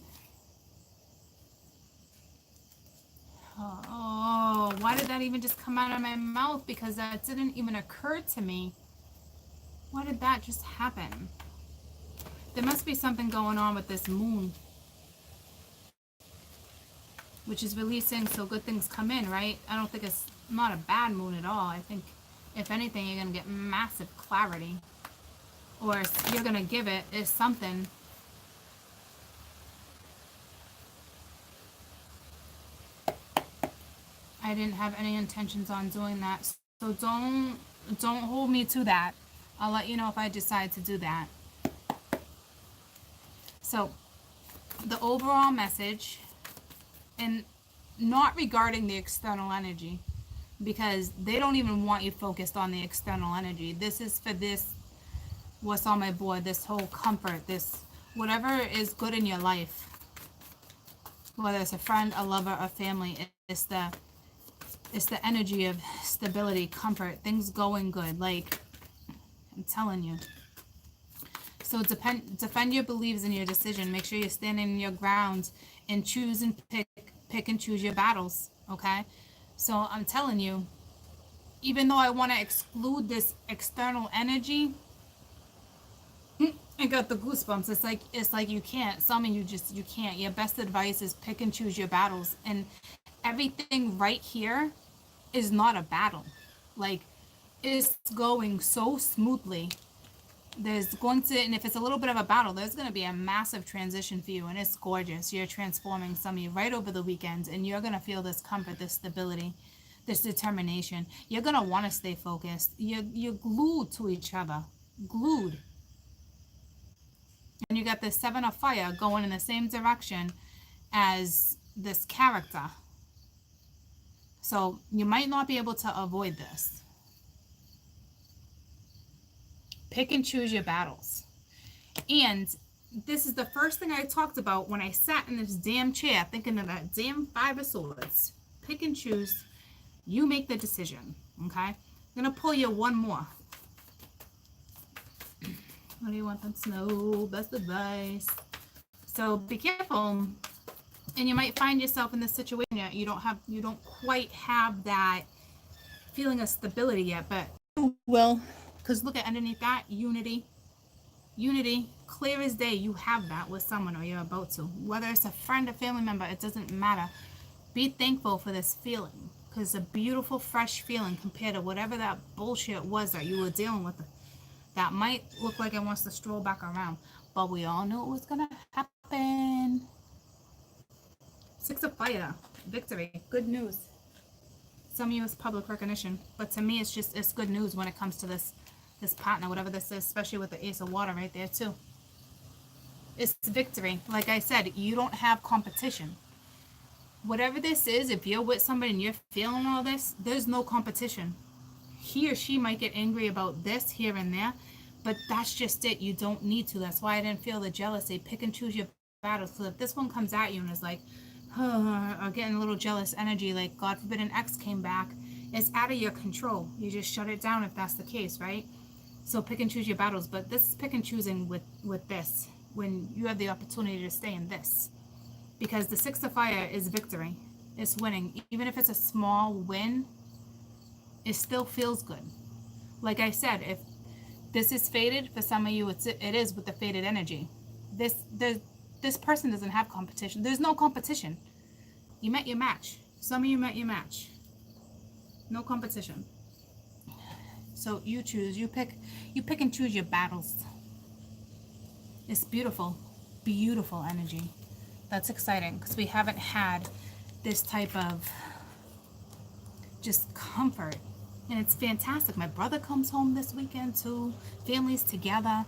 Oh, why did that even just come out of my mouth? Because that didn't even occur to me. Why did that just happen? There must be something going on with this moon, which is releasing so good things come in, right? I don't think it's not a bad moon at all. I think, if anything, you're going to get massive clarity. Or you're going to give it is something. I didn't have any intentions on doing that. So don't hold me to that. I'll let you know if I decide to do that. So the overall message, and not regarding the external energy, because they don't even want you focused on the external energy. This is for this, what's on my board, this whole comfort, this whatever is good in your life, whether it's a friend, a lover, a family. It's the energy of stability, comfort, things going good. Like, I'm telling you. So defend your beliefs and your decision. Make sure you're standing in your ground and choose and pick and choose your battles. Okay? So I'm telling you, even though I want to exclude this external energy, I got the goosebumps. It's like you can't. Some of you can't. Your best advice is pick and choose your battles. And everything right here is not a battle. Like, it's going so smoothly. There's going to, and if it's a little bit of a battle, there's going to be a massive transition for you, and it's gorgeous. You're transforming some of you right over the weekend, and you're going to feel this comfort, this stability, this determination. You're going to want to stay focused. You're glued to each other. Glued. And you got the Seven of Fire going in the same direction as this character. So you might not be able to avoid this. Pick and choose your battles. And this is the first thing I talked about when I sat in this damn chair thinking of that damn Five of Swords. Pick and choose. You make the decision. Okay? I'm going to pull you one more. What do you want them to know? Best advice. So be careful. And you might find yourself in this situation yet. You don't quite have that feeling of stability yet, but you will. Because look at underneath that, unity. Unity, clear as day, you have that with someone, or you're about to. Whether it's a friend, a family member, it doesn't matter. Be thankful for this feeling. Because it's a beautiful, fresh feeling compared to whatever that bullshit was that you were dealing with. That might look like it wants to stroll back around. But we all knew it was going to happen. Six of Fire, victory, good news. Some of you is public recognition, but to me it's good news when it comes to this partner, whatever this is, especially with the Ace of Water right there too. It's victory. Like I said, you don't have competition. Whatever this is, if you're with somebody and you're feeling all this, there's no competition. He or she might get angry about this here and there, but that's just it. You don't need to. That's why I didn't feel the jealousy. Pick and choose your battles. So if this one comes at you and is like, or getting a little jealous energy, like God forbid an ex came back, it's out of your control. You just shut it down if that's the case, right? So pick and choose your battles. But this is pick and choosing with this, when you have the opportunity to stay in this. Because the Six of Fire is victory. It's winning. Even if it's a small win, it still feels good. Like I said, if this is fated, for some of you it is with the fated energy. This person doesn't have competition. There's no competition. You met your match. Some of you met your match. No competition. So you choose. You pick and choose your battles. It's beautiful. Beautiful energy. That's exciting because we haven't had this type of just comfort. And it's fantastic. My brother comes home this weekend too. Families together.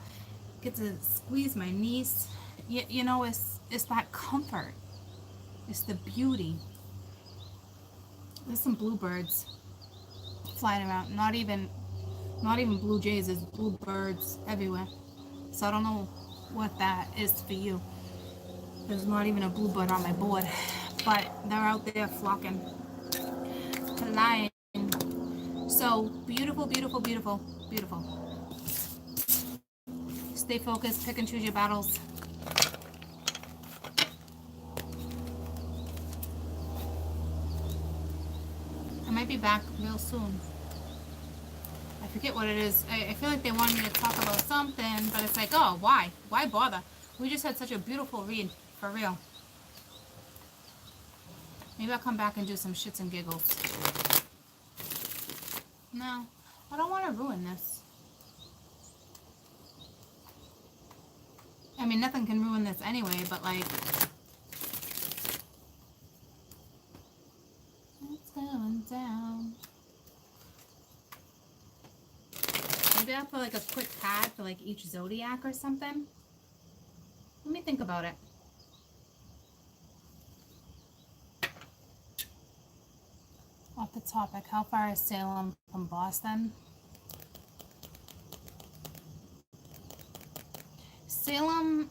Get to squeeze my niece. You know, it's that comfort. It's the beauty. There's some bluebirds flying around. Not even blue jays. There's bluebirds everywhere. So I don't know what that is for you. There's not even a bluebird on my board, but they're out there flocking, flying. So beautiful, beautiful, beautiful, beautiful. Stay focused. Pick and choose your battles. I might be back real soon. I forget what it is. I feel like they wanted me to talk about something, but it's like, oh, why? Why bother? We just had such a beautiful read, for real. Maybe I'll come back and do some shits and giggles. No, I don't want to ruin this. I mean, nothing can ruin this anyway, but like... It's going down. Maybe I'll put like a quick pad for like each zodiac or something. Let me think about it. Off the topic, how far is Salem from Boston? Salem,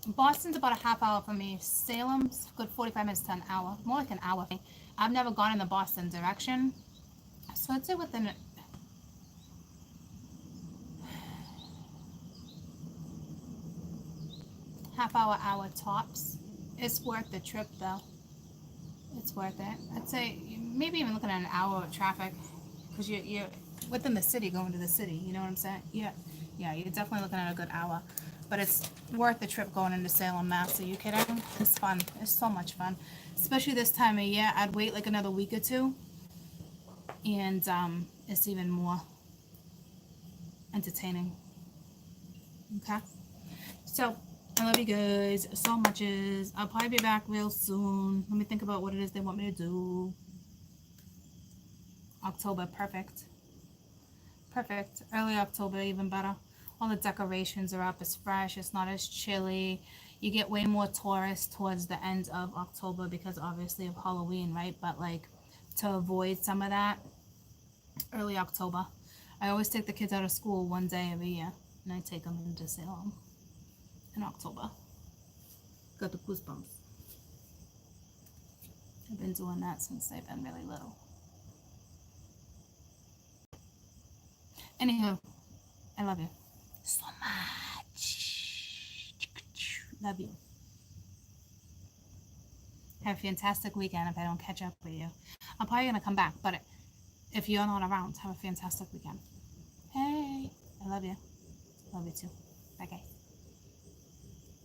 Boston's about a half hour from me. Salem's good 45 minutes to an hour. More like an hour. I've never gone in the Boston direction. So I'd say within hour tops. It's worth the trip though. It's worth it. I'd say maybe even looking at an hour of traffic because you're within the city going to the city. You know what I'm saying? Yeah, you're definitely looking at a good hour. But it's worth the trip going into Salem, Mass. Are you kidding? It's fun. It's so much fun. Especially this time of year. I'd wait like another week or two. And it's even more entertaining. Okay? So, I love you guys so much. I'll probably be back real soon. Let me think about what it is they want me to do. October, perfect. Perfect. Early October, even better. All the decorations are up. It's fresh. It's not as chilly. You get way more tourists towards the end of October because obviously of Halloween, right? But like to avoid some of that, early October. I always take the kids out of school one day every year, and I take them into Salem in October. Got the goosebumps. I've been doing that since they've been really little. Anywho, I love you so much. Love you. Have a fantastic weekend if I don't catch up with you. I'm probably going to come back, but if you're not around, have a fantastic weekend. Hey, I love you. Love you too. Bye, guys.